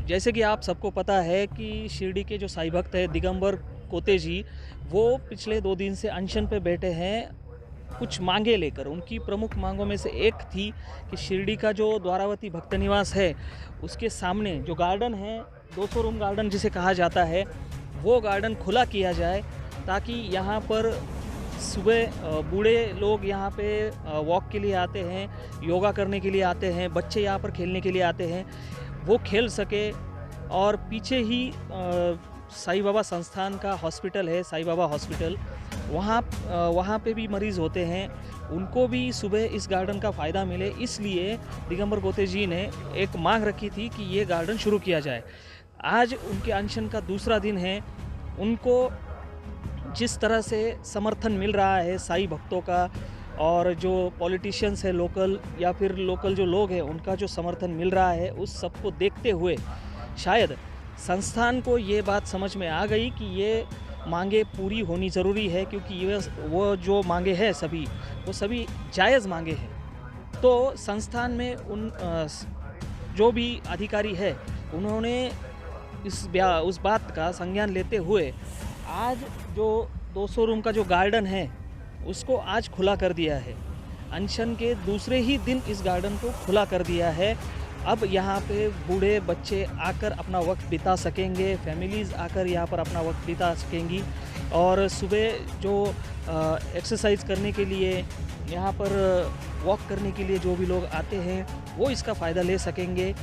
जैसे कि आप सबको पता है कि शिरडी के जो साईं भक्त हैं दिगंबर कोते जी, वो पिछले 2 दिन से अनशन पे बैठे हैं, कुछ माँगे लेकर। उनकी प्रमुख माँगों में से एक थी कि शिरडी का जो द्वारावती भक्त निवास है, उसके सामने जो गार्डन है, 200 रूम गार्डन जिसे कहा जाता है, वो गार्डन खुला किया जाए ताकि यहाँ पर सुबह बूढ़े लोग यहाँ पे वॉक के लिए आते हैं, योगा करने के लिए आते हैं, बच्चे यहाँ पर खेलने के लिए आते हैं, वो खेल सके। और पीछे ही साईं बाबा संस्थान का हॉस्पिटल है, साईं बाबा हॉस्पिटल, वहाँ पे भी मरीज़ होते हैं, उनको भी सुबह इस गार्डन का फ़ायदा मिले, इसलिए दिगंबर गोते जी ने एक मांग रखी थी कि ये गार्डन शुरू किया जाए। आज उनके अनशन का दूसरा दिन है। उनको जिस तरह से समर्थन मिल रहा है साईं भक्तों का और जो पॉलिटिशियंस है लोकल या फिर लोकल जो लोग हैं उनका जो समर्थन मिल रहा है, उस सब को देखते हुए शायद संस्थान को ये बात समझ में आ गई कि ये मांगे पूरी होनी ज़रूरी है, क्योंकि ये वो जो मांगे हैं वो सभी जायज़ मांगे हैं। तो संस्थान में जो भी अधिकारी है उन्होंने उस बात का संज्ञान लेते हुए आज जो 200 रूम का जो गार्डन है उसको आज खुला कर दिया है। अनशन के दूसरे ही दिन इस गार्डन को खुला कर दिया है। अब यहाँ पे बूढ़े बच्चे आकर अपना वक्त बिता सकेंगे, फैमिलीज़ आकर यहाँ पर अपना वक्त बिता सकेंगी और सुबह जो एक्सरसाइज करने के लिए यहाँ पर वॉक करने के लिए जो भी लोग आते हैं वो इसका फ़ायदा ले सकेंगे।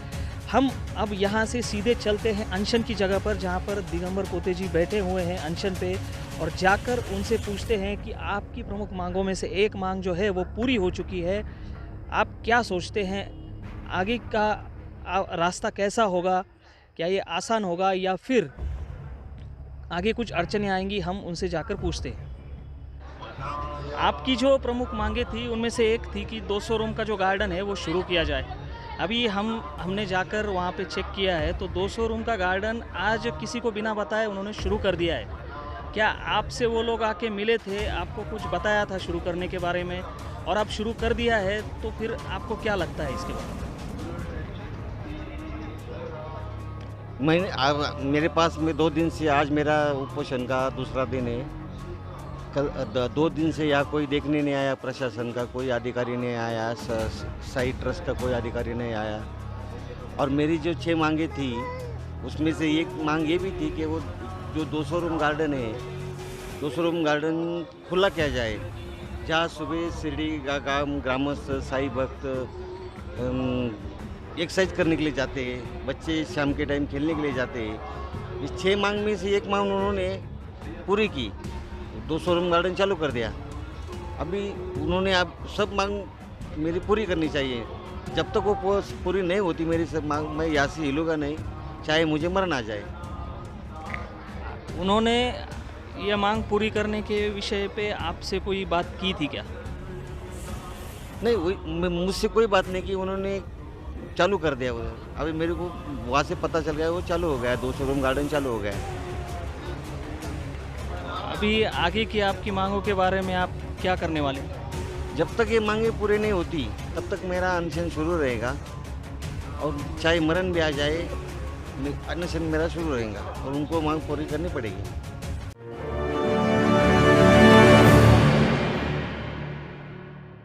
हम अब यहाँ से सीधे चलते हैं अनशन की जगह पर, जहाँ पर दिगंबर कोते जी बैठे हुए हैं अनशन पे, और जाकर उनसे पूछते हैं कि आपकी प्रमुख मांगों में से एक मांग जो है वो पूरी हो चुकी है। आप क्या सोचते हैं आगे का रास्ता कैसा होगा? क्या ये आसान होगा या फिर आगे कुछ अड़चनें आएँगी? हम उनसे जाकर पूछते हैं। आपकी जो प्रमुख मांगें थी उनमें से एक थी कि 200 रूम का जो गार्डन है वो शुरू किया जाए। अभी हमने जाकर वहाँ पे चेक किया है तो 200 रूम का गार्डन आज किसी को बिना बताए उन्होंने शुरू कर दिया है। क्या आपसे वो लोग आके मिले थे, आपको कुछ बताया था शुरू करने के बारे में, और आप शुरू कर दिया है तो फिर आपको क्या लगता है इसके बारे में? मेरे पास में 2 दिन से, आज मेरा उपोषण का दूसरा दिन है। कल 2 दिन से यहाँ कोई देखने नहीं आया, प्रशासन का कोई अधिकारी नहीं आया, साई ट्रस्ट का कोई अधिकारी नहीं आया। और मेरी जो 6 मांगे थी उसमें से एक मांग ये भी थी कि वो जो 200 रूम गार्डन है, 200 रूम गार्डन खुला किया जाए, जहाँ सुबह शिरडी का ग्रामस्थ साई भक्त एक्सरसाइज करने के लिए जाते हैं, बच्चे शाम के टाइम खेलने के लिए जाते हैं। इस 6 मांग में से एक मांग उन्होंने पूरी की, 200 रूम गार्डन चालू कर दिया। अभी उन्होंने अब सब मांग मेरी पूरी करनी चाहिए। जब तक वो पूरी नहीं होती मेरी सब मांग, मैं यहाँ से हिलूँगा नहीं, चाहे मुझे मरना आ जाए। उन्होंने ये मांग पूरी करने के विषय पे आपसे कोई बात की थी क्या? नहीं, मुझसे कोई बात नहीं की, उन्होंने चालू कर दिया। वो अभी मेरे को वहाँ से पता चल गया वो चालू हो गया, 200 रूम गार्डन चालू हो गया। अभी आगे की आपकी मांगों के बारे में आप क्या करने वाले हैं? जब तक ये मांगे पूरे नहीं होती तब तक मेरा अनशन शुरू रहेगा, और चाहे मरण भी आ जाए अनशन मेरा शुरू रहेगा, और उनको मांग पूरी करनी पड़ेगी।